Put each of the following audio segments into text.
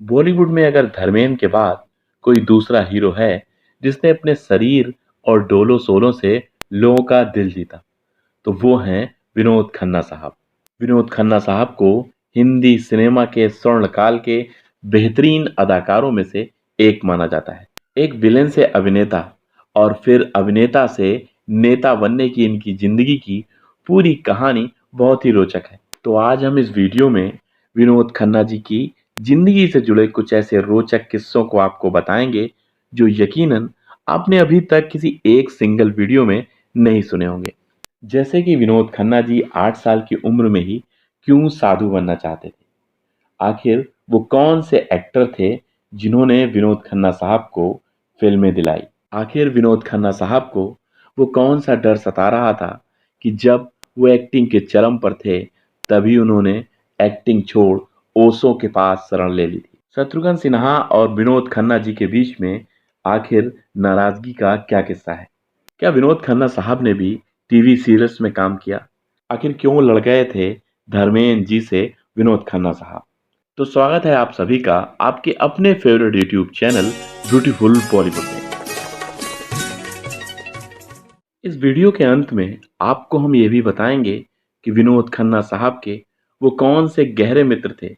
बॉलीवुड में अगर धर्मेंद्र के बाद कोई दूसरा हीरो है जिसने अपने शरीर और डोलो सोलो से लोगों का दिल जीता, तो वो हैं विनोद खन्ना साहब। विनोद खन्ना साहब को हिंदी सिनेमा के स्वर्ण काल के बेहतरीन अदाकारों में से एक माना जाता है। एक विलेन से अभिनेता और फिर अभिनेता से नेता बनने की इनकी जिंदगी की पूरी कहानी बहुत ही रोचक है। तो आज हम इस वीडियो में विनोद खन्ना जी की जिंदगी से जुड़े कुछ ऐसे रोचक किस्सों को आपको बताएंगे जो यकीनन आपने अभी तक किसी एक सिंगल वीडियो में नहीं सुने होंगे। जैसे कि विनोद खन्ना जी 8 साल की उम्र में ही क्यों साधु बनना चाहते थे। आखिर वो कौन से एक्टर थे जिन्होंने विनोद खन्ना साहब को फिल्में दिलाई। आखिर विनोद खन्ना साहब को वो कौन सा डर सता रहा था कि जब वो एक्टिंग के चरम पर थे तभी उन्होंने एक्टिंग छोड़ ओशो के पास शरण ले ली थी। शत्रुघ्न सिन्हा और विनोद खन्ना जी के बीच में आखिर नाराजगी का क्या किस्सा है। क्या विनोद खन्ना साहब ने भी टीवी सीरियल्स में काम किया? आखिर क्यों लड़ गए थे धर्मेंद्र जी से विनोद खन्ना साहब? तो स्वागत है आप सभी का आपके अपने favourite YouTube channel beautiful Bollywood में। इस वीडियो के अंत में आपको हम ये भी बताएंगे कि विनोद खन्ना साहब के वो कौन से गहरे मित्र थे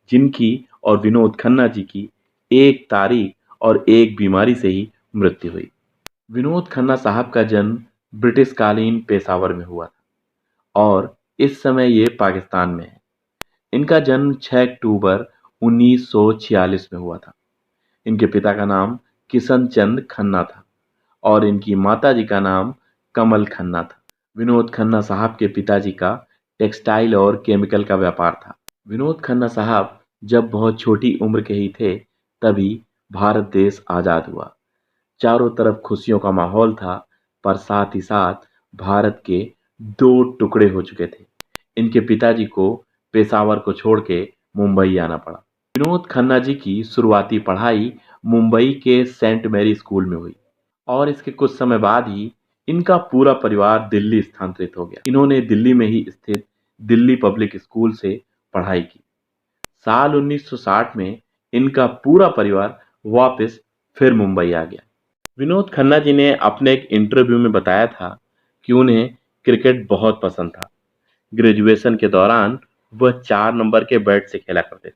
जिनकी और विनोद खन्ना जी की एक तारीख और एक बीमारी से ही मृत्यु हुई। विनोद खन्ना साहब का जन्म ब्रिटिश कालीन पेशावर में हुआ था और इस समय ये पाकिस्तान में है। इनका जन्म 6 अक्टूबर 1946 में हुआ था। इनके पिता का नाम किशन चंद खन्ना था और इनकी माताजी का नाम कमल खन्ना था। विनोद खन्ना साहब के पिताजी का टेक्सटाइल और केमिकल का व्यापार था। विनोद खन्ना साहब जब बहुत छोटी उम्र के ही थे तभी भारत देश आज़ाद हुआ। चारों तरफ खुशियों का माहौल था, पर साथ ही साथ भारत के दो टुकड़े हो चुके थे। इनके पिताजी को पेशावर को छोड़ के मुंबई आना पड़ा। विनोद खन्ना जी की शुरुआती पढ़ाई मुंबई के सेंट मैरी स्कूल में हुई और इसके कुछ समय बाद ही इनका पूरा परिवार दिल्ली स्थानांतरित हो गया। इन्होंने दिल्ली में ही स्थित दिल्ली पब्लिक स्कूल से पढ़ाई की। साल 1960 में इनका पूरा परिवार वापस फिर मुंबई आ गया। विनोद खन्ना जी ने अपने एक इंटरव्यू में बताया था कि उन्हें क्रिकेट बहुत पसंद था। ग्रेजुएशन के दौरान वह 4 नंबर के बैट से खेला करते थे।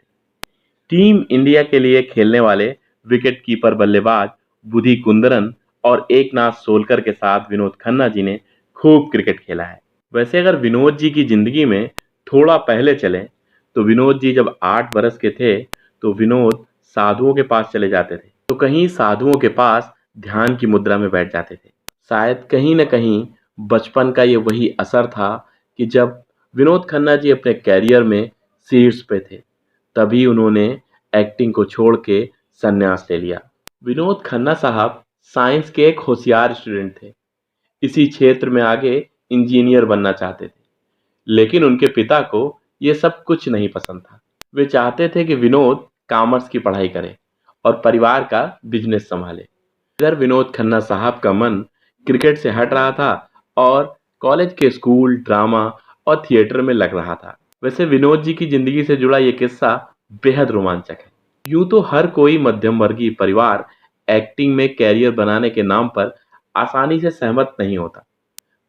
टीम इंडिया के लिए खेलने वाले विकेट कीपर बल्लेबाज बुधी कुंदरन और एकनाथ सोलकर के साथ विनोद खन्ना जी ने खूब क्रिकेट खेला है। वैसे अगर विनोद जी की जिंदगी में थोड़ा पहले चले तो विनोद जी जब 8 बरस के थे तो विनोद साधुओं के पास चले जाते थे। तो कहीं साधुओं के पास ध्यान की मुद्रा में बैठ जाते थे। शायद कहीं न कहीं बचपन का ये वही असर था कि जब विनोद खन्ना जी अपने कैरियर में शीर्ष पे थे तभी उन्होंने एक्टिंग को छोड़ के संन्यास ले लिया। विनोद खन्ना साहब साइंस के एक होशियार स्टूडेंट थे। इसी क्षेत्र में आगे इंजीनियर बनना चाहते थे, लेकिन उनके पिता को ये सब कुछ नहीं पसंद था। वे चाहते थे कि विनोद कॉमर्स की पढ़ाई करे और परिवार का बिजनेस संभाले। इधर विनोद खन्ना साहब का मन क्रिकेट से हट रहा था और कॉलेज के स्कूल ड्रामा और थिएटर में लग रहा था। वैसे विनोद जी की जिंदगी से जुड़ा ये किस्सा बेहद रोमांचक है। यूं तो हर कोई मध्यम वर्गीय परिवार एक्टिंग में कैरियर बनाने के नाम पर आसानी से सहमत नहीं होता।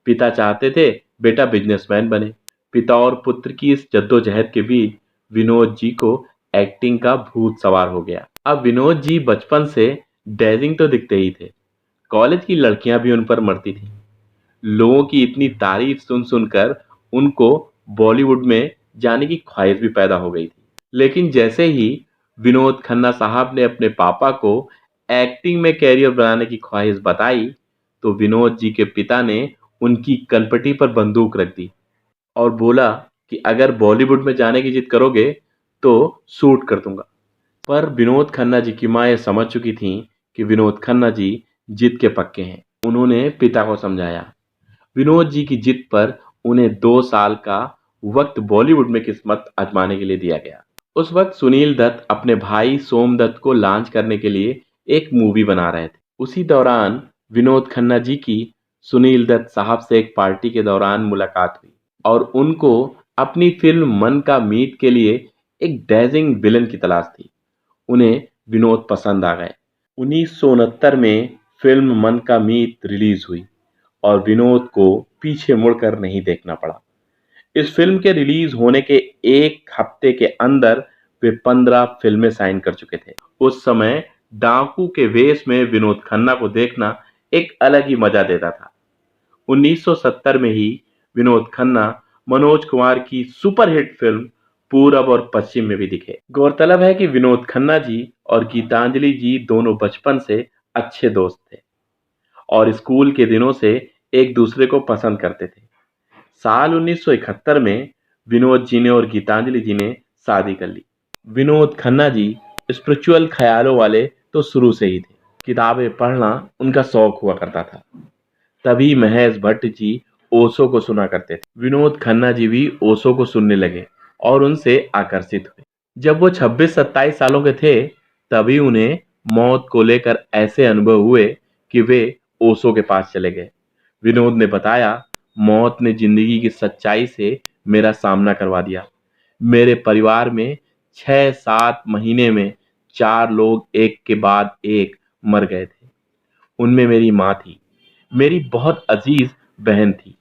पिता चाहते थे बेटा बिजनेसमैन बने। पिता और पुत्र की इस जद्दोजहद के बीच विनोद जी को एक्टिंग का भूत सवार हो गया। अब विनोद जी बचपन से डेजिंग तो दिखते ही थे, कॉलेज की लड़कियां भी उन पर मरती थी। लोगों की इतनी तारीफ सुन सुनकर उनको बॉलीवुड में जाने की ख्वाहिश भी पैदा हो गई थी। लेकिन जैसे ही विनोद खन्ना साहब ने अपने पापा को एक्टिंग में कैरियर बनाने की ख्वाहिश बताई तो विनोद जी के पिता ने उनकी कनपटी पर बंदूक रख दी और बोला कि अगर बॉलीवुड में जाने की जिद करोगे तो शूट कर दूंगा। पर विनोद खन्ना जी की माँ ये समझ चुकी थीं कि विनोद खन्ना जी जिद के पक्के हैं। उन्होंने पिता को समझाया। विनोद जी की जिद पर उन्हें 2 साल का वक्त बॉलीवुड में किस्मत आजमाने के लिए दिया गया। उस वक्त सुनील दत्त अपने भाई सोम दत्त को लॉन्च करने के लिए एक मूवी बना रहे थे। उसी दौरान विनोद खन्ना जी की सुनील दत्त साहब से एक पार्टी के दौरान मुलाकात हुई और उनको अपनी फिल्म मन का मीत के लिए एक डेजिंग विलन की तलाश थी। उन्हें विनोद पसंद आ गए। 1969 में फिल्म मन का मीत रिलीज हुई और विनोद को पीछे मुड़कर नहीं देखना पड़ा। इस फिल्म के रिलीज होने के एक हफ्ते के अंदर वे 15 फिल्में साइन कर चुके थे। उस समय डाकू के वेश में विनोद खन्ना को देखना एक अलग ही मजा देता था। 1970 में ही विनोद खन्ना मनोज कुमार की सुपरहिट फिल्म पूरब और पश्चिम में भी दिखे। गौरतलब है कि विनोद खन्ना जी और गीतांजलि जी दोनों बचपन से अच्छे दोस्त थे और स्कूल के दिनों से एक दूसरे को पसंद करते थे। साल 1971 में विनोद जी ने और गीतांजलि जी ने शादी कर ली। विनोद खन्ना जी स्पिरिचुअल ख्यालों वाले तो शुरू से ही थे। किताबें पढ़ना उनका शौक हुआ करता था। तभी महेश भट्ट जी ओशो को सुना करते थे। विनोद खन्ना जी भी ओशो को सुनने लगे और उनसे आकर्षित हुए। जब वो 26-27 सालों के थे तभी उन्हें मौत को लेकर ऐसे अनुभव हुए कि वे ओशो के पास चले गए। विनोद ने बताया, मौत ने जिंदगी की सच्चाई से मेरा सामना करवा दिया। मेरे परिवार में 6-7 महीने में 4 लोग एक के बाद एक मर गए थे। उनमें मेरी माँ थी, मेरी बहुत अजीज बहन थी।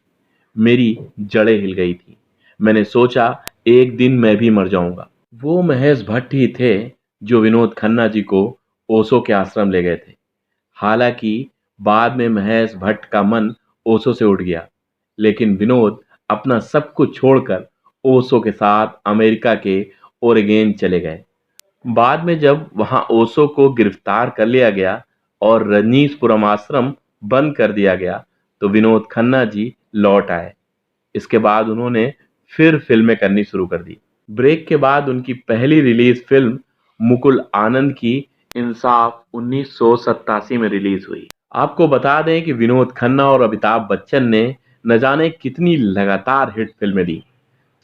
मेरी जड़ें हिल गई थी। मैंने सोचा एक दिन मैं भी मर जाऊंगा। वो महेश भट्ट ही थे जो विनोद खन्ना जी को ओशो के आश्रम ले गए थे। हालांकि बाद में महेश भट्ट का मन ओशो से उठ गया, लेकिन विनोद अपना सब कुछ छोड़कर ओशो के साथ अमेरिका के ओरेगन चले गए। बाद में जब वहां ओशो को गिरफ्तार कर लिया गया और रजनीशपुरम आश्रम बंद कर दिया गया तो विनोद खन्ना जी लौट आए। इसके बाद उन्होंने फिर फिल्में करनी शुरू कर दी। ब्रेक के बाद उनकी पहली रिलीज फिल्म मुकुल आनंद की इंसाफ 1987 में रिलीज हुई। आपको बता दें कि विनोद खन्ना और अमिताभ बच्चन ने न जाने कितनी लगातार हिट फिल्में दी,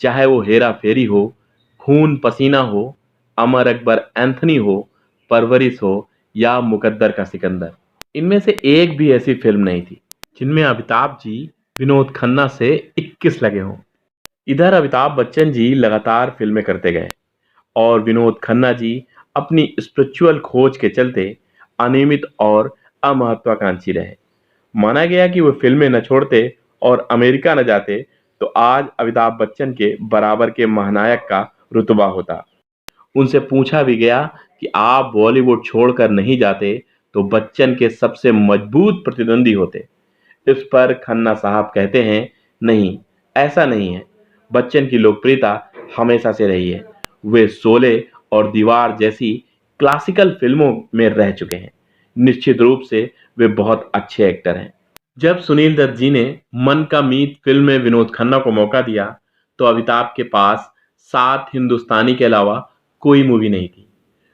चाहे वो हेरा फेरी हो, खून पसीना हो, अमर अकबर एंथनी हो, परवरिश हो या मुकद्दर का सिकंदर। इनमें से एक भी ऐसी फिल्म नहीं थी जिनमें अमिताभ जी विनोद खन्ना से 21 लगे हों। इधर अमिताभ बच्चन जी लगातार फिल्में करते गए और विनोद खन्ना जी अपनी स्पिरिचुअल खोज के चलते अनियमित और अमहत्वाकांक्षी रहे। माना गया कि वो फिल्में न छोड़ते और अमेरिका न जाते तो आज अमिताभ बच्चन के बराबर के महानायक का रुतबा होता। उनसे पूछा भी गया कि आप बॉलीवुड छोड़कर नहीं जाते तो बच्चन के सबसे मजबूत प्रतिद्वंदी होते। इस पर खन्ना साहब कहते हैं, नहीं, ऐसा नहीं है। बच्चन की लोकप्रियता हमेशा से रही है। वे शोले और दीवार जैसी क्लासिकल फिल्मों में रह चुके हैं। निश्चित रूप से वे बहुत अच्छे एक्टर हैं। जब सुनील दत्त जी ने मन का मीत फिल्म में विनोद खन्ना को मौका दिया तो अमिताभ के पास 7 हिंदुस्तानी के अलावा कोई मूवी नहीं थी।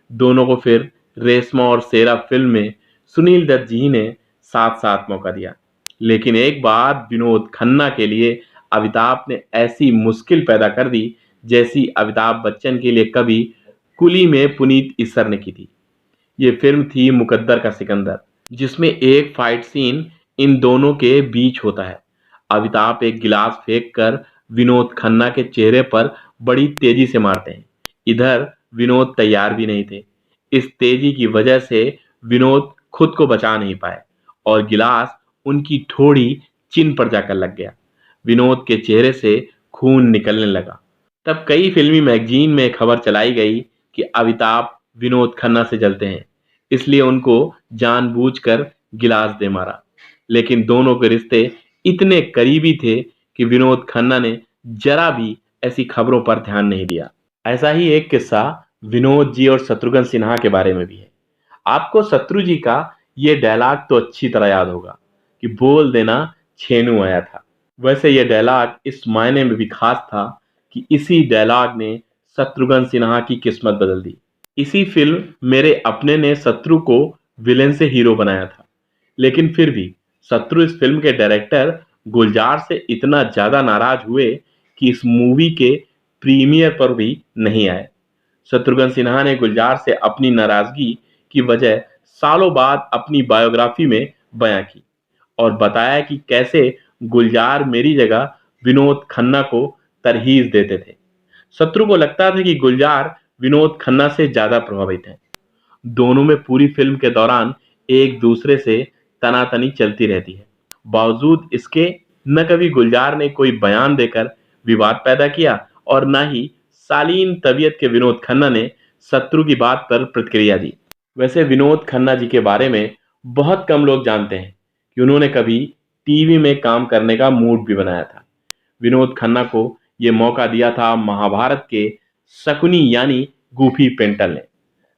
दोनों को फिर रेशमा और शेरा फिल्म में सुनील दत्त जी ने साथ साथ मौका दिया। लेकिन एक बार विनोद खन्ना के लिए अमिताभ ने ऐसी मुश्किल पैदा कर दी जैसी अमिताभ बच्चन के लिए कभी कुली में पुनीत ईसर ने की थी। ये फिल्म थी मुकद्दर का सिकंदर, जिसमें एक फाइट सीन इन दोनों के बीच होता है। अमिताभ एक गिलास फेंक कर विनोद खन्ना के चेहरे पर बड़ी तेजी से मारते हैं। इधर विनोद तैयार भी नहीं थे। इस तेजी की वजह से विनोद खुद को बचा नहीं पाए और गिलास उनकी ठोड़ी चिन पर जाकर लग गया। विनोद के चेहरे से खून निकलने लगा। तब कई फिल्मी मैगजीन में खबर चलाई गई कि अमिताभ विनोद खन्ना से जलते हैं, इसलिए उनको जानबूझकर गिलास दे मारा। लेकिन दोनों के रिश्ते इतने करीबी थे कि विनोद खन्ना ने जरा भी ऐसी खबरों पर ध्यान नहीं दिया। ऐसा ही एक किस्सा विनोद जी और शत्रुघ्न सिन्हा के बारे में भी है। आपको शत्रु जी का ये डायलॉग तो अच्छी तरह याद होगा कि बोल देना छेनू आया था। वैसे ये डायलॉग इस मायने में भी खास था कि इसी डायलॉग ने शत्रुघ्न सिन्हा की किस्मत बदल दी। इसी फिल्म मेरे अपने ने शत्रु को विलेन से हीरो बनाया था, लेकिन फिर भी शत्रु इस फिल्म के डायरेक्टर गुलजार से इतना ज्यादा नाराज हुए कि इस मूवी के प्रीमियर पर भी नहीं आए। शत्रुघ्न सिन्हा ने गुलजार से अपनी नाराजगी की वजह सालों बाद अपनी बायोग्राफी में बयां की और बताया कि कैसे गुलजार मेरी जगह विनोद खन्ना को तरहीज देते थे। शत्रु को लगता था कि गुलजार विनोद खन्ना से ज्यादा प्रभावित हैं। दोनों में पूरी फिल्म के दौरान एक दूसरे से तनातनी चलती रहती है। बावजूद इसके न कभी गुलजार ने कोई बयान देकर विवाद पैदा किया और न ही शालीन तबीयत के विनोद खन्ना ने शत्रु की बात पर प्रतिक्रिया दी। वैसे विनोद खन्ना जी के बारे में बहुत कम लोग जानते हैं कि उन्होंने कभी टीवी में काम करने का मूड भी बनाया था। विनोद खन्ना को यह मौका दिया था महाभारत के शकुनी यानी गूफी पेंटल ने।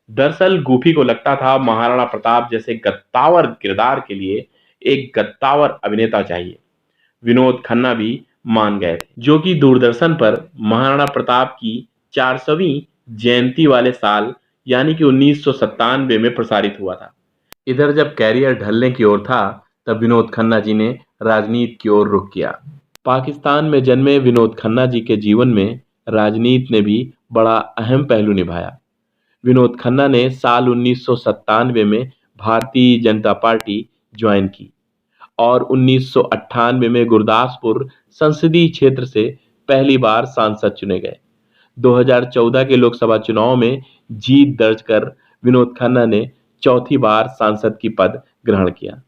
दरअसल गूफी को लगता था महाराणा प्रताप जैसे गद्दावर किरदार के लिए एक गद्दावर अभिनेता चाहिए। विनोद खन्ना भी मान गए थे, जो कि दूरदर्शन पर महाराणा प्रताप की 400वीं जयंती वाले साल यानी कि 1997 में प्रसारित हुआ था। इधर जब कैरियर ढलने की ओर था तब विनोद खन्ना जी ने राजनीति की ओर रुख किया। पाकिस्तान में जन्मे विनोद खन्ना जी के जीवन में राजनीति ने भी बड़ा अहम पहलू निभाया। विनोद खन्ना ने साल 1997 में भारतीय जनता पार्टी ज्वाइन की और 1998 में गुरदासपुर संसदीय क्षेत्र से पहली बार सांसद चुने गए। 2014 के लोकसभा चुनाव में जीत दर्ज कर विनोद खन्ना ने चौथी बार सांसद की पद ग्रहण किया।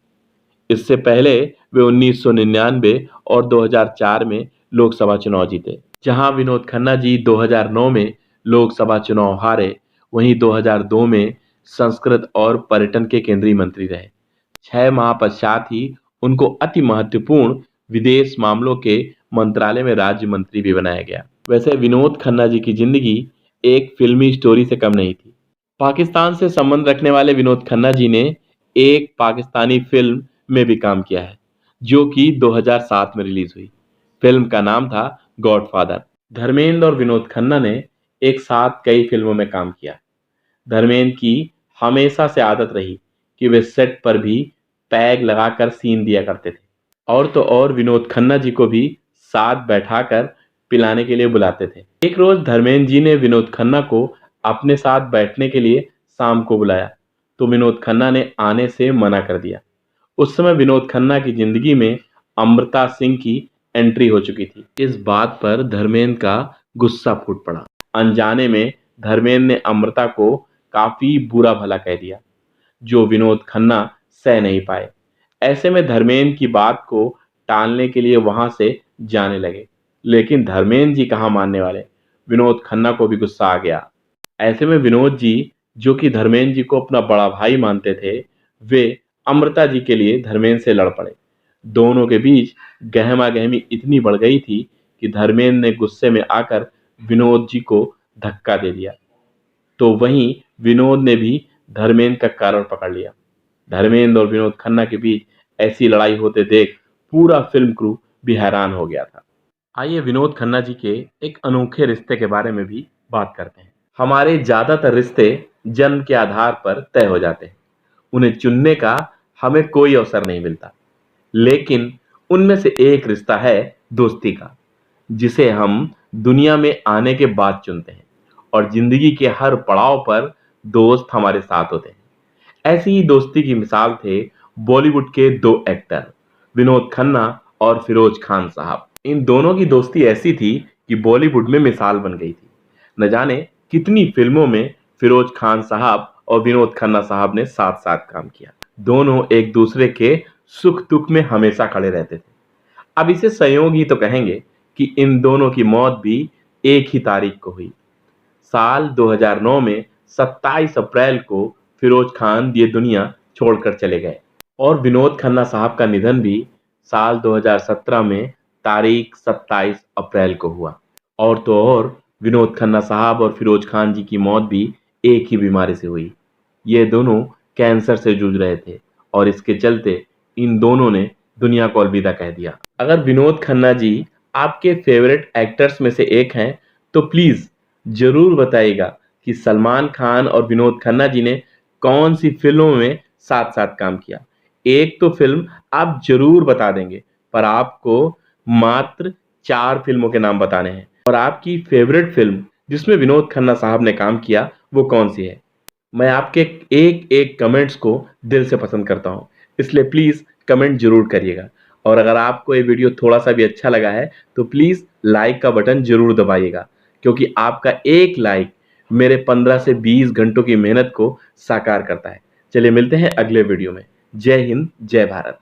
इससे पहले वे 1999 और 2004 में लोकसभा चुनाव जीते। जहां विनोद खन्ना जी 2009 में लोकसभा चुनाव हारे, वहीं 2002 में संस्कृत और पर्यटन के केंद्रीय मंत्री रहे। 6 माह पश्चात ही उनको अति महत्वपूर्ण विदेश मामलों के मंत्रालय में राज्य मंत्री भी बनाया गया। वैसे विनोद खन्ना जी की जिंदगी एक फिल्मी स्टोरी से कम नहीं थी। पाकिस्तान से संबंध रखने वाले विनोद खन्ना जी ने एक पाकिस्तानी फिल्म में भी काम किया है, जो कि 2007 में रिलीज हुई। फिल्म का नाम था गॉडफादर। धर्मेंद्र और विनोद खन्ना ने एक साथ कई फिल्मों में काम किया। धर्मेंद्र की हमेशा से आदत रही कि वे सेट पर भी पैग लगाकर सीन दिया करते थे। और तो और विनोद खन्ना जी को भी साथ बैठाकर पिलाने के लिए बुलाते थे। एक रोज धर्मेंद्र जी ने विनोद खन्ना को अपने साथ बैठने के लिए शाम को बुलाया, तो विनोद खन्ना ने आने से मना कर दिया। उस समय विनोद खन्ना की जिंदगी में अमृता सिंह की एंट्री हो चुकी थी। इस बात पर धर्मेंद्र का गुस्सा फूट पड़ा। अनजाने में धर्मेंद्र ने अमृता को काफी बुरा भला कह दिया, जो विनोद खन्ना सह नहीं पाए। ऐसे में धर्मेंद्र की बात को टालने के लिए वहां से जाने लगे, लेकिन धर्मेंद्र जी कहाँ मानने वाले। विनोद खन्ना को भी गुस्सा आ गया। ऐसे में विनोद जी, जो कि धर्मेंद्र जी को अपना बड़ा भाई मानते थे, वे अमृता जी के लिए धर्मेंद्र से लड़ पड़े। दोनों के बीच गहमा गहमी इतनी बढ़ गई थी कि धर्मेंद्र ने गुस्से में आकर विनोद जी को धक्का दे दिया, तो वहीं विनोद ने भी धर्मेंद्र का कॉलर पकड़ लिया। धर्मेंद्र और विनोद खन्ना के बीच ऐसी लड़ाई होते देख पूरा फिल्म क्रू भी हैरान हो गया था। आइए विनोद खन्ना जी के एक अनोखे रिश्ते के बारे में भी बात करते हैं। हमारे ज्यादातर रिश्ते जन्म के आधार पर तय हो जाते हैं, उन्हें चुनने का हमें कोई अवसर नहीं मिलता। लेकिन उनमें से एक रिश्ता है दोस्ती का, जिसे हम दुनिया में आने के बाद चुनते हैं और जिंदगी के हर पड़ाव पर दोस्त हमारे साथ होते हैं। ऐसी ही दोस्ती की मिसाल थे बॉलीवुड के दो एक्टर विनोद खन्ना और फिरोज खान साहब। इन दोनों की दोस्ती ऐसी थी कि बॉलीवुड में मिसाल बन गई थी। न जाने कितनी फिल्मों में फिरोज खान साहब और विनोद खन्ना साहब ने साथ साथ काम किया। दोनों एक दूसरे के सुख दुख में हमेशा खड़े रहते थे। अब इसे संयोग ही तो कहेंगे कि इन दोनों की मौत भी एक ही तारीख को हुई। साल 2009 में 27 अप्रैल को फिरोज खान ये दुनिया छोड़कर चले गए और विनोद खन्ना साहब का निधन भी साल 2017 में तारीख 27 अप्रैल को हुआ। और तो और विनोद खन्ना साहब और फिरोज खान जी की मौत भी एक ही बीमारी से हुई। ये दोनों कैंसर से जूझ रहे थे और इसके चलते इन दोनों ने दुनिया को अलविदा कह दिया। अगर विनोद खन्ना जी आपके फेवरेट एक्टर्स में से एक हैं तो प्लीज जरूर बताइएगा कि सलमान खान और विनोद खन्ना जी ने कौन सी फिल्मों में साथ साथ काम किया। एक तो फिल्म आप जरूर बता देंगे, पर आपको मात्र 4 फिल्मों के नाम बताने हैं। और आपकी फेवरेट फिल्म जिसमें विनोद खन्ना साहब ने काम किया वो कौन सी है। मैं आपके एक एक कमेंट्स को दिल से पसंद करता हूं, इसलिए प्लीज कमेंट जरूर करिएगा। और अगर आपको ये वीडियो थोड़ा सा भी अच्छा लगा है तो प्लीज लाइक का बटन जरूर दबाइएगा, क्योंकि आपका एक लाइक मेरे 15 से 20 घंटों की मेहनत को साकार करता है। चलिए मिलते हैं अगले वीडियो में। जय हिंद, जय भारत।